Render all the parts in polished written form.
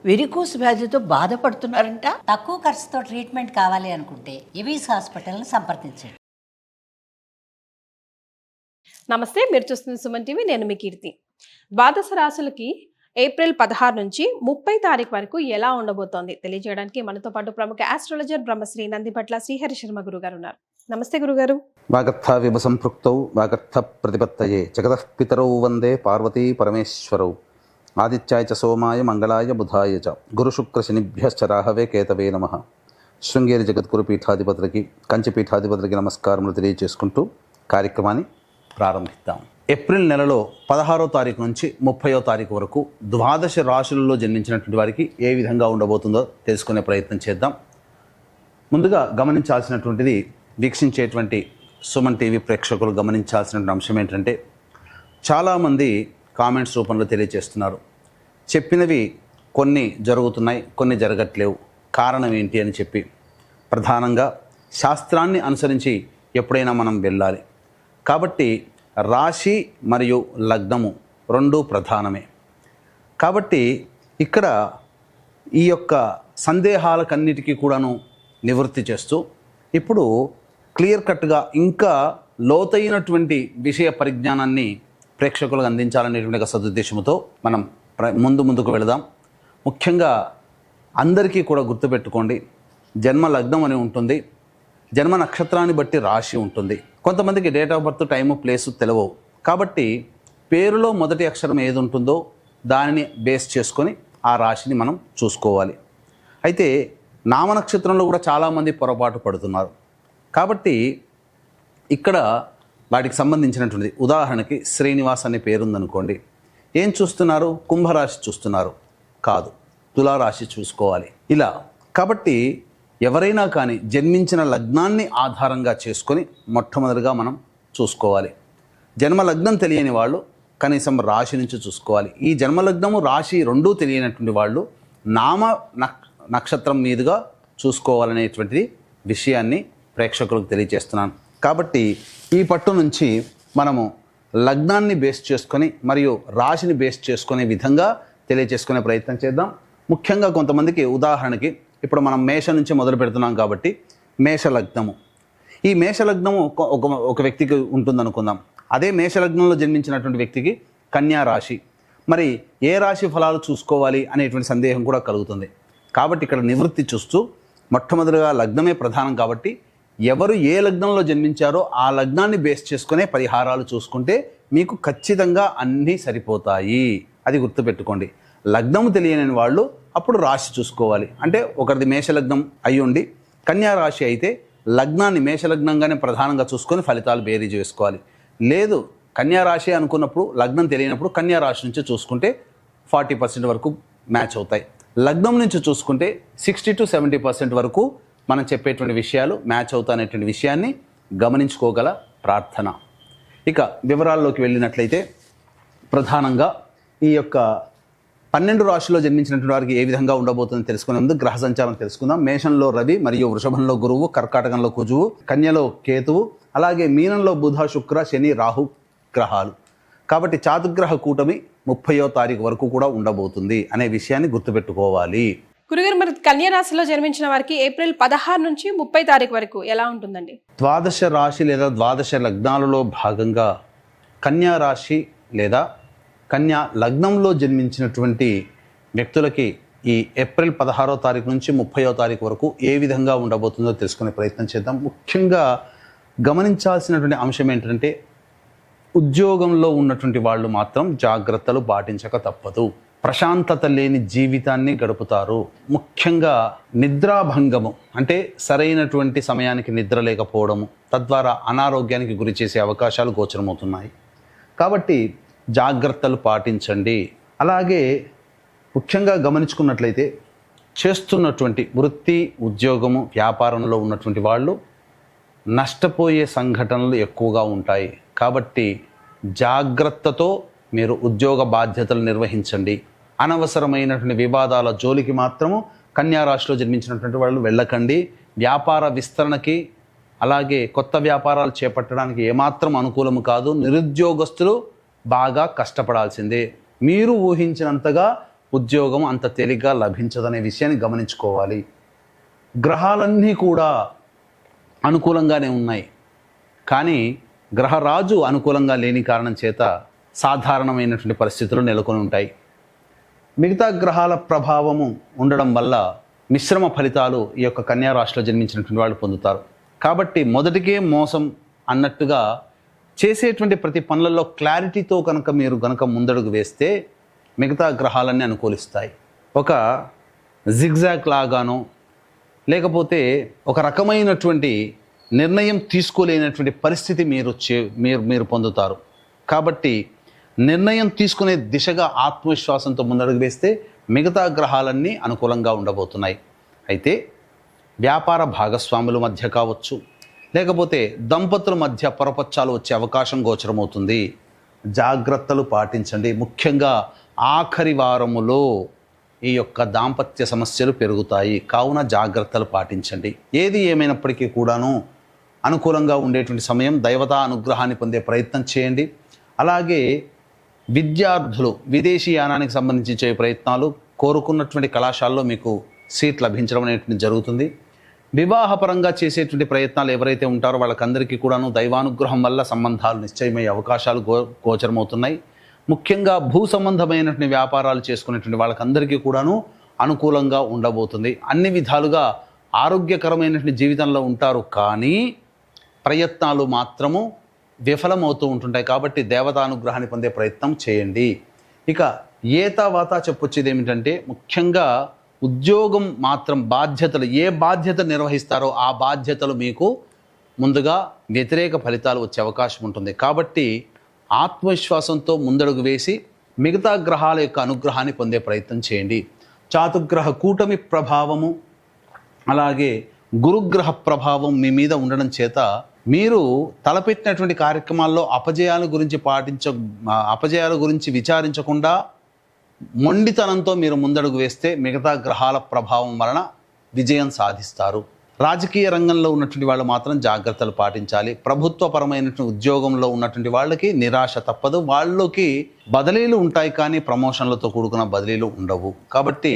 Varicose వ్యాధితో బాధపడుతున్నారంట. తక్కువ ఖర్చుతో ట్రీట్మెంట్ కావాలి అనుకుంటే ఎవిస్ హాస్పిటల్ని సంప్రదించండి. నమస్తే, మీరు చూస్తున్న సుమన్ టీవీ. నేను మీ కీర్తి. ద్వాదశ రాశులకి ఏప్రిల్ 16 నుంచి 30 తారీఖు వరకు ఎలా ఉండబోతోంది తెలియజేయడానికి మనతో పాటు ప్రముఖ ఆస్ట్రాలజర్ బ్రహ్మశ్రీ నందిపట్ల శ్రీహరి శర్మ గురుగారు ఉన్నారు. నమస్తే గురుగారు. వాగర్థ విభ సంపృక్తౌ వాగర్థ ప్రతిపత్తయే జగతః పితరౌ వందే పార్వతీ పరమేశ్వరౌ ఆదిత్యాయ చ సోమాయ మంగళాయ బుధాయ చ గురు శుక్ర శనిభ్యశ్చ రాహవే కేతవే నమః. శృంగేరి జగద్గురు పీఠాధిపతులకి కంచి పీఠాధిపతులకి నమస్కారములు తెలియజేసుకుంటూ కార్యక్రమాన్ని ప్రారంభిద్దాం. ఏప్రిల్ నెలలో 16వ తారీఖు నుంచి 30వ తారీఖు వరకు ద్వాదశ రాశులలో జన్మించినటువంటి వారికి ఏ విధంగా ఉండబోతుందో తెలుసుకునే ప్రయత్నం చేద్దాం. ముందుగా గమనించాల్సినటువంటిది, వీక్షించేటువంటి సుమన్ టీవీ ప్రేక్షకులు గమనించాల్సినటువంటి అంశం ఏంటంటే, చాలామంది కామెంట్స్ రూపంలో తెలియజేస్తున్నారు, చెప్పినవి కొన్ని జరుగుతున్నాయి, కొన్ని జరగట్లేవు, కారణం ఏంటి అని చెప్పి. ప్రధానంగా శాస్త్రాన్ని అనుసరించి ఎప్పుడైనా మనం వెళ్ళాలి కాబట్టి రాశి మరియు లగ్నము రెండూ ప్రధానమే. కాబట్టి ఇక్కడ ఈ యొక్క సందేహాలకన్నిటికీ కూడాను నివృత్తి చేస్తూ ఇప్పుడు క్లియర్ కట్గా ఇంకా లోతైనటువంటి విషయ పరిజ్ఞానాన్ని ప్రేక్షకులకు అందించాలనేటువంటి సదుద్దేశంతో మనం ముందుకు వెళదాం. ముఖ్యంగా అందరికీ కూడా గుర్తుపెట్టుకోండి, జన్మ లగ్నం అని ఉంటుంది, జన్మ నక్షత్రాన్ని బట్టి రాశి ఉంటుంది. కొంతమందికి date of birth, time, place తెలియవు. కాబట్టి పేరులో మొదటి అక్షరం ఏది ఉంటుందో దానిని బేస్ చేసుకొని ఆ రాశిని మనం చూసుకోవాలి. అయితే నామనక్షత్రంలో కూడా చాలామంది పొరపాటు పడుతున్నారు. కాబట్టి ఇక్కడ వాటికి సంబంధించినటువంటిది, ఉదాహరణకి శ్రీనివాస్ అనే పేరుందనుకోండి, ఏం చూస్తున్నారు? కుంభరాశి చూస్తున్నారు, కాదు, తులారాశి చూసుకోవాలి. ఇలా కాబట్టి ఎవరైనా కానీ జన్మించిన లగ్నాన్ని ఆధారంగా చేసుకొని మొట్టమొదటిగా మనం చూసుకోవాలి. జన్మ లగ్నం తెలియని వాళ్ళు కనీసం రాశి నుంచి చూసుకోవాలి. ఈ జన్మలగ్నము రాశి రెండూ తెలియనటువంటి వాళ్ళు నామ నక్షత్రం మీదుగా చూసుకోవాలనేటువంటిది విషయాన్ని ప్రేక్షకులకు తెలియజేస్తున్నాను. కాబట్టి ఈ పట్టు నుంచి మనము లగ్నాన్ని బేస్ చేసుకొని మరియు రాశిని బేస్ చేసుకునే విధంగా తెలియజేసుకునే ప్రయత్నం చేద్దాం. ముఖ్యంగా కొంతమందికి, ఉదాహరణకి ఇప్పుడు మనం మేష నుంచి మొదలు పెడుతున్నాం కాబట్టి మేషలగ్నము, ఈ మేషలగ్నము ఒక వ్యక్తికి ఉంటుందనుకుందాం. అదే మేషలగ్నంలో జన్మించినటువంటి వ్యక్తికి కన్యా రాశి, మరి ఏ రాశి ఫలాలు చూసుకోవాలి అనేటువంటి సందేహం కూడా కలుగుతుంది. కాబట్టి ఇక్కడ నివృత్తి చూస్తూ మొట్టమొదటిగా లగ్నమే ప్రధానం కాబట్టి ఎవరు ఏ లగ్నంలో జన్మించారో ఆ లగ్నాన్ని బేస్ చేసుకునే పరిహారాలు చూసుకుంటే మీకు ఖచ్చితంగా అన్నీ సరిపోతాయి. అది గుర్తుపెట్టుకోండి. లగ్నము తెలియని వాళ్ళు అప్పుడు రాశి చూసుకోవాలి. అంటే ఒకరిది మేషలగ్నం అయి ఉండి కన్యా రాశి అయితే లగ్నాన్ని మేషలగ్నంగానే ప్రధానంగా చూసుకొని ఫలితాలు బేరీజు వేసుకోవాలి. లేదు కన్యా రాశి అనుకున్నప్పుడు లగ్నం తెలియనప్పుడు కన్యా రాశి నుంచి చూసుకుంటే 40% వరకు మ్యాచ్ అవుతాయి. లగ్నం నుంచి చూసుకుంటే 60 to 70% వరకు మనం చెప్పేటువంటి విషయాలు మ్యాచ్ అవుతాయనేటువంటి విషయాన్ని గమనించుకోగల ప్రార్థన. ఇక వివరాల్లోకి వెళ్ళినట్లయితే ప్రధానంగా ఈ యొక్క 12 రాశుల్లో జన్మించినటువంటి వారికి ఏ విధంగా ఉండబోతుందో తెలుసుకునే ముందు గ్రహ సంచారం తెలుసుకుందాం. మేషంలో రవి మరియు వృషభంలో గురువు, కర్కాటకంలో కుజువు, కన్యలో కేతువు, అలాగే మీనంలో బుధ, శుక్ర, శని, రాహు గ్రహాలు. కాబట్టి చాతుగ్రహ కూటమి 30వ తారీఖు వరకు కూడా ఉండబోతుంది అనే విషయాన్ని గుర్తుపెట్టుకోవాలి. గురుగారు, మరి కన్యా రాశిలో జన్మించిన వారికి ఏప్రిల్ 16 నుంచి 30 తారీఖు వరకు ఎలా ఉంటుందండి? ద్వాదశ రాశి లేదా ద్వాదశ లగ్నాలలో భాగంగా కన్యా రాశి లేదా కన్యా లగ్నంలో జన్మించినటువంటి వ్యక్తులకి ఈ ఏప్రిల్ 16వ తారీఖు నుంచి 30వ తారీఖు వరకు ఏ విధంగా ఉండబోతుందో తెలుసుకునే ప్రయత్నం చేద్దాం. ముఖ్యంగా గమనించాల్సినటువంటి అంశం ఏంటంటే, ఉద్యోగంలో ఉన్నటువంటి వాళ్ళు మాత్రం జాగ్రత్తలు పాటించక తప్పదు. ప్రశాంతత లేని జీవితాన్ని గడుపుతారు. ముఖ్యంగా నిద్రాభంగము అంటే సరైనటువంటి సమయానికి నిద్ర లేకపోవడము, తద్వారా అనారోగ్యానికి గురి చేసే అవకాశాలు గోచరమవుతున్నాయి. కాబట్టి జాగ్రత్తలు పాటించండి. అలాగే ముఖ్యంగా గమనించుకున్నట్లయితే చేస్తున్నటువంటి వృత్తి, ఉద్యోగము, వ్యాపారంలో ఉన్నటువంటి వాళ్ళు నష్టపోయే సంఘటనలు ఎక్కువగా ఉంటాయి. కాబట్టి జాగ్రత్తతో మీరు ఉద్యోగ బాధ్యతలు నిర్వహించండి. అనవసరమైనటువంటి వివాదాల జోలికి మాత్రము కన్యా రాశిలో జన్మించినటువంటి వాళ్ళు వెళ్ళకండి. వ్యాపార విస్తరణకి అలాగే కొత్త వ్యాపారాలు చేపట్టడానికి ఏమాత్రం అనుకూలము కాదు. నిరుద్యోగస్తులు బాగా కష్టపడాల్సిందే. మీరు ఊహించినంతగా ఉద్యోగం అంత తేలిగ్గా లభించదనే విషయాన్ని గమనించుకోవాలి. గ్రహాలన్నీ కూడా అనుకూలంగానే ఉన్నాయి, కానీ గ్రహరాజు అనుకూలంగా లేని కారణం చేత సాధారణమైనటువంటి పరిస్థితులు నెలకొని ఉంటాయి. మిగతా గ్రహాల ప్రభావము ఉండడం వల్ల మిశ్రమ ఫలితాలు ఈ యొక్క కన్యా రాశిలో జన్మించినటువంటి వాళ్ళు పొందుతారు. కాబట్టి మొదటికే మోసం అన్నట్టుగా చేసేటువంటి ప్రతి పనులలో క్లారిటీతో మీరు ముందడుగు వేస్తే మిగతా గ్రహాలన్నీ అనుకూలిస్తాయి. ఒక జిగ్జాగ్ లాగానో లేకపోతే ఒక రకమైనటువంటి నిర్ణయం తీసుకోలేనటువంటి పరిస్థితి మీరు పొందుతారు. కాబట్టి నిర్ణయం తీసుకునే దిశగా ఆత్మవిశ్వాసంతో ముందడుగు వేస్తే మిగతా గ్రహాలన్నీ అనుకూలంగా ఉండబోతున్నాయి. అయితే వ్యాపార భాగస్వాముల మధ్య కావచ్చు, లేకపోతే దంపతుల మధ్య పొరపచ్చాలు వచ్చే అవకాశం గోచరమవుతుంది. జాగ్రత్తలు పాటించండి. ముఖ్యంగా ఆఖరి వారములో ఈ యొక్క దాంపత్య సమస్యలు పెరుగుతాయి, కావున జాగ్రత్తలు పాటించండి. ఏది ఏమైనప్పటికీ కూడాను అనుకూలంగా ఉండేటువంటి సమయం. దైవతా అనుగ్రహాన్ని పొందే ప్రయత్నం చేయండి. అలాగే విద్యార్థులు విదేశీయానానికి సంబంధించి చేసే ప్రయత్నాలు, కోరుకున్నటువంటి కళాశాలలో మీకు సీట్ లభించడం అనేటువంటి జరుగుతుంది. వివాహపరంగా చేసేటువంటి ప్రయత్నాలు ఎవరైతే ఉంటారో వాళ్ళకందరికీ కూడాను దైవానుగ్రహం వల్ల సంబంధాలు నిశ్చయమయ్యే అవకాశాలు గోచరమవుతున్నాయి. ముఖ్యంగా భూ సంబంధమైనటువంటి వ్యాపారాలు చేసుకునేటువంటి వాళ్ళకందరికీ కూడాను అనుకూలంగా ఉండబోతుంది. అన్ని విధాలుగా ఆరోగ్యకరమైనటువంటి జీవితంలో ఉంటారు, కానీ ప్రయత్నాలు మాత్రము విఫలమవుతూ ఉంటుంటాయి. కాబట్టి దేవతానుగ్రహాన్ని పొందే ప్రయత్నం చేయండి. ఇక ఏతావాత చెప్పొచ్చేది ఏమిటంటే, ముఖ్యంగా ఉద్యోగం మాత్రం బాధ్యతలు, ఏ బాధ్యత నిర్వహిస్తారో ఆ బాధ్యతలు మీకు ముందుగా వ్యతిరేక ఫలితాలు వచ్చే అవకాశం ఉంటుంది. కాబట్టి ఆత్మవిశ్వాసంతో ముందడుగు వేసి మిగతా గ్రహాల యొక్క అనుగ్రహాన్ని పొందే ప్రయత్నం చేయండి. చాతుగ్రహ కూటమి ప్రభావము అలాగే గురుగ్రహ ప్రభావం మీ మీద ఉండడం చేత మీరు తలపెట్టినటువంటి కార్యక్రమాల్లో అపజయాల గురించి విచారించకుండా మొండితనంతో మీరు ముందడుగు వేస్తే మిగతా గ్రహాల ప్రభావం వలన విజయం సాధిస్తారు. రాజకీయ రంగంలో ఉన్నటువంటి వాళ్ళు మాత్రం జాగ్రత్తలు పాటించాలి. ప్రభుత్వపరమైనటువంటి ఉద్యోగంలో ఉన్నటువంటి వాళ్ళకి నిరాశ తప్పదు. వాళ్ళకి బదిలీలు ఉంటాయి, కానీ ప్రమోషన్లతో కూడుకున్న బదిలీలు ఉండవు. కాబట్టి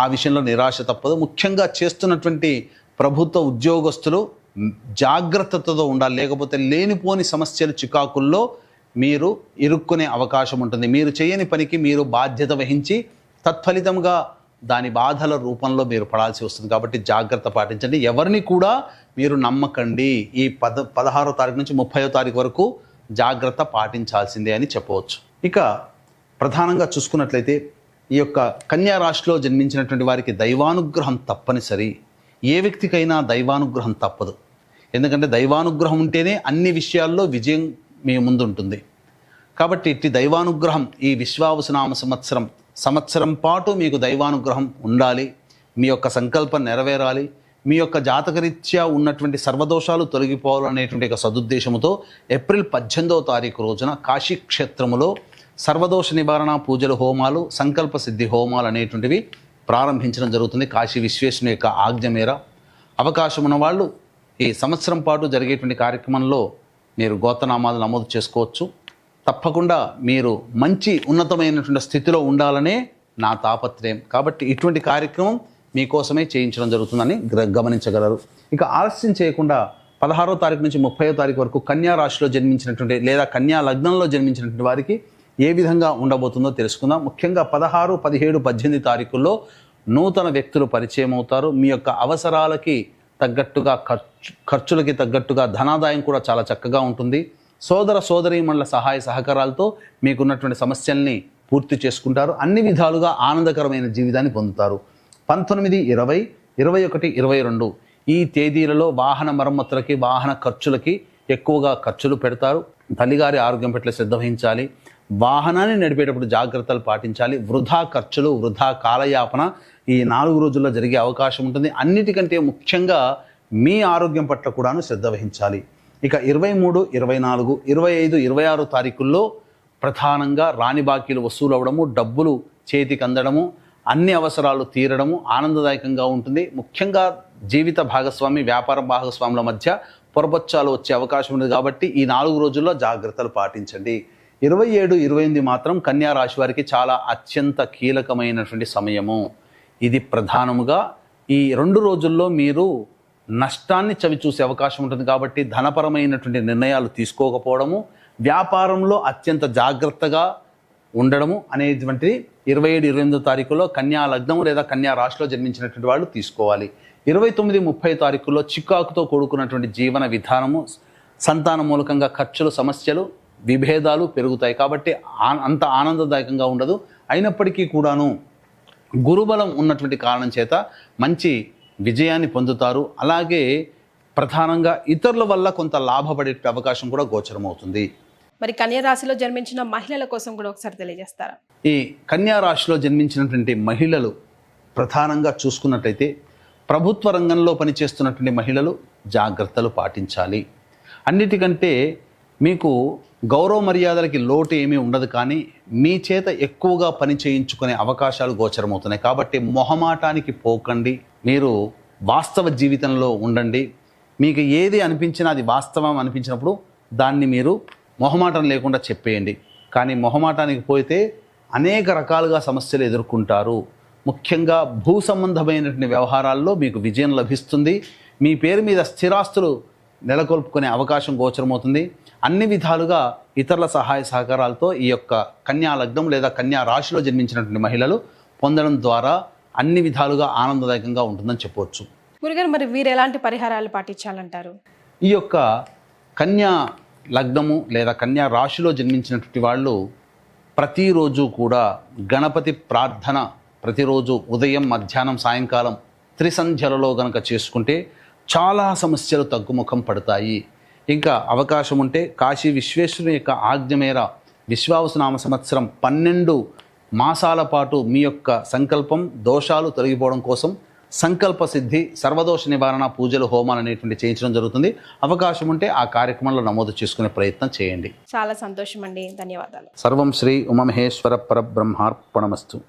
ఆ విషయంలో నిరాశ తప్పదు. ముఖ్యంగా చేస్తున్నటువంటి ప్రభుత్వ ఉద్యోగస్తులు జాగ్రత్తతో ఉండాలి, లేకపోతే లేనిపోని సమస్యలు చికాకుల్లో మీరు ఇరుక్కునే అవకాశం ఉంటుంది. మీరు చేయని పనికి మీరు బాధ్యత వహించి తత్ఫలితంగా దాని బాధల రూపంలో మీరు పడాల్సి వస్తుంది. కాబట్టి జాగ్రత్త పాటించండి. ఎవరిని కూడా మీరు నమ్మకండి. ఈ 16వ తారీఖు నుంచి 30వ తారీఖు వరకు జాగ్రత్త పాటించాల్సిందే అని చెప్పవచ్చు. ఇక ప్రధానంగా చూసుకున్నట్లయితే ఈ యొక్క కన్యా రాశిలో జన్మించినటువంటి వారికి దైవానుగ్రహం తప్పనిసరి. ఏ వ్యక్తికైనా దైవానుగ్రహం తప్పదు. ఎందుకంటే దైవానుగ్రహం ఉంటేనే అన్ని విషయాల్లో విజయం మీ ముందు ఉంటుంది. కాబట్టి ఇట్టి దైవానుగ్రహం ఈ విశ్వావసునామ సంవత్సరం పాటు మీకు దైవానుగ్రహం ఉండాలి. మీ యొక్క సంకల్పం నెరవేరాలి. మీ యొక్క జాతకరీత్యా ఉన్నటువంటి సర్వదోషాలు తొలగిపోవాలనేటువంటి ఒక సదుద్దేశంతో ఏప్రిల్ 18వ తారీఖు రోజున కాశీ క్షేత్రములో సర్వదోష నివారణ పూజలు, హోమాలు, సంకల్ప సిద్ధి హోమాలు అనేటువంటివి ప్రారంభించడం జరుగుతుంది. కాశీ విశ్వేశ్వరుని యొక్క ఆజ్ఞ మేర అవకాశం ఉన్న వాళ్ళు ఈ సంవత్సరం పాటు జరిగేటువంటి కార్యక్రమంలో మీరు గోత్రనామాలు నమోదు చేసుకోవచ్చు. తప్పకుండా మీరు మంచి ఉన్నతమైనటువంటి స్థితిలో ఉండాలనే నా తాపత్రయం. కాబట్టి ఇటువంటి కార్యక్రమం మీకోసమే చేయించడం జరుగుతుందని గమనించగలరు. ఇక ఆలస్యం చేయకుండా 16వ తారీఖు నుంచి 30వ తారీఖు వరకు కన్యా రాశిలో జన్మించినటువంటి లేదా కన్యా లగ్నంలో జన్మించినటువంటి వారికి ఏ విధంగా ఉండబోతుందో తెలుసుకుందాం. ముఖ్యంగా 16, 17, 18 తారీఖుల్లో నూతన వ్యక్తులు పరిచయం అవుతారు. మీ యొక్క అవసరాలకి తగ్గట్టుగా ఖర్చులకి తగ్గట్టుగా ధనాదాయం కూడా చాలా చక్కగా ఉంటుంది. సోదర సోదరీమణుల సహాయ సహకారాలతో మీకున్నటువంటి సమస్యల్ని పూర్తి చేసుకుంటారు. అన్ని విధాలుగా ఆనందకరమైన జీవితాన్ని పొందుతారు. 19, 20, 21, 22 ఈ తేదీలలో వాహన మరమ్మతులకి, వాహన ఖర్చులకి ఎక్కువగా ఖర్చులు పెడతారు. తల్లిగారి ఆరోగ్యం పట్ల శ్రద్ధ వహించాలి. వాహనాన్ని నడిపేటప్పుడు జాగ్రత్తలు పాటించాలి. వృధా ఖర్చులు, వృధా కాలయాపన ఈ 4 రోజుల్లో జరిగే అవకాశం ఉంటుంది. అన్నిటికంటే ముఖ్యంగా మీ ఆరోగ్యం పట్ల కూడాను శ్రద్ధ వహించాలి. ఇక 23, 24, 25, 26 తారీఖుల్లో ప్రధానంగా రాని బాకీలు వసూలు అవ్వడము, డబ్బులు చేతికి అందడము, అన్ని అవసరాలు తీరడము ఆనందదాయకంగా ఉంటుంది. ముఖ్యంగా జీవిత భాగస్వామి, వ్యాపార భాగస్వాముల మధ్య పొరపచ్చాలు వచ్చే అవకాశం ఉంది. కాబట్టి ఈ 4 రోజుల్లో జాగ్రత్తలు పాటించండి. 27, 28 మాత్రం కన్యా రాశి వారికి చాలా అత్యంత కీలకమైనటువంటి సమయము. ఇది ప్రధానముగా ఈ 2 రోజుల్లో మీరు నష్టాన్ని చవి చూసే అవకాశం ఉంటుంది. కాబట్టి ధనపరమైనటువంటి నిర్ణయాలు తీసుకోకపోవడము, వ్యాపారంలో అత్యంత జాగ్రత్తగా ఉండడము అనేటువంటిది 27, 28 తారీఖులో కన్యా లగ్నము లేదా కన్యా రాశిలో జన్మించినటువంటి వాళ్ళు తీసుకోవాలి. 29, 30 తారీఖుల్లో చికాకుతో కూడుకున్నటువంటి జీవన విధానము, సంతాన మూలకంగా ఖర్చులు, సమస్యలు, విభేదాలు పెరుగుతాయి. కాబట్టి అంత ఆనందదాయకంగా ఉండదు. అయినప్పటికీ కూడాను గురుబలం ఉన్నటువంటి కారణం చేత మంచి విజయాన్ని పొందుతారు. అలాగే ప్రధానంగా ఇతరుల వల్ల కొంత లాభపడే అవకాశం కూడా గోచరమవుతుంది. మరి కన్యా రాశిలో జన్మించిన మహిళల కోసం కూడా ఒకసారి తెలియజేస్తారా? ఈ కన్యా రాశిలో జన్మించినటువంటి మహిళలు ప్రధానంగా చూసుకున్నట్టయితే ప్రభుత్వ రంగంలో పనిచేస్తున్నటువంటి మహిళలు జాగ్రత్తలు పాటించాలి. అన్నిటికంటే మీకు గౌరవ మర్యాదలకి లోటు ఏమీ ఉండదు, కానీ మీ చేత ఎక్కువగా పని చేయించుకునే అవకాశాలు గోచరమవుతున్నాయి. కాబట్టి మొహమాటానికి పోకండి, మీరు వాస్తవ జీవితంలో ఉండండి. మీకు ఏది అనిపించినా అది వాస్తవం అనిపించినప్పుడు దాన్ని మీరు మొహమాటం లేకుండా చెప్పేయండి. కానీ మొహమాటానికి పోతే అనేక రకాలుగా సమస్యలు ఎదుర్కొంటారు. ముఖ్యంగా భూ సంబంధమైనటువంటి వ్యవహారాల్లో మీకు విజయం లభిస్తుంది. మీ పేరు మీద స్థిరాస్తులు నెలకొల్పుకునే అవకాశం గోచరమవుతుంది. అన్ని విధాలుగా ఇతరుల సహాయ సహకారాలతో ఈ యొక్క కన్యా లగ్నం లేదా కన్యా రాశిలో జన్మించినటువంటి మహిళలు పొందడం ద్వారా అన్ని విధాలుగా ఆనందదాయకంగా ఉంటుందని చెప్పవచ్చు. గురుగారు, మరి వీరు ఎలాంటి పరిహారాలు పాటించాలంటారు? ఈ యొక్క కన్యా లగ్నము లేదా కన్యా రాశిలో జన్మించినటువంటి వాళ్ళు ప్రతిరోజు కూడా గణపతి ప్రార్థన ప్రతిరోజు ఉదయం, మధ్యాహ్నం, సాయంకాలం త్రిసంధ్యలలో గనక చేసుకుంటే చాలా సమస్యలు తగ్గుముఖం పడతాయి. ఇంకా అవకాశం ఉంటే కాశీ విశ్వేశ్వరుని యొక్క ఆజ్ఞ మేర విశ్వావసునామ సంవత్సరం 12 మాసాల పాటు మీ యొక్క సంకల్పం, దోషాలు తొలగిపోవడం కోసం సంకల్ప సిద్ధి, సర్వదోష నివారణ పూజలు, హోమాలు అనేటువంటి చేయించడం జరుగుతుంది. అవకాశం ఉంటే ఆ కార్యక్రమంలో నమోదు చేసుకునే ప్రయత్నం చేయండి. చాలా సంతోషం అండి, ధన్యవాదాలు. సర్వం శ్రీ ఉమామహేశ్వర పరబ్రహ్మార్పణమస్తు.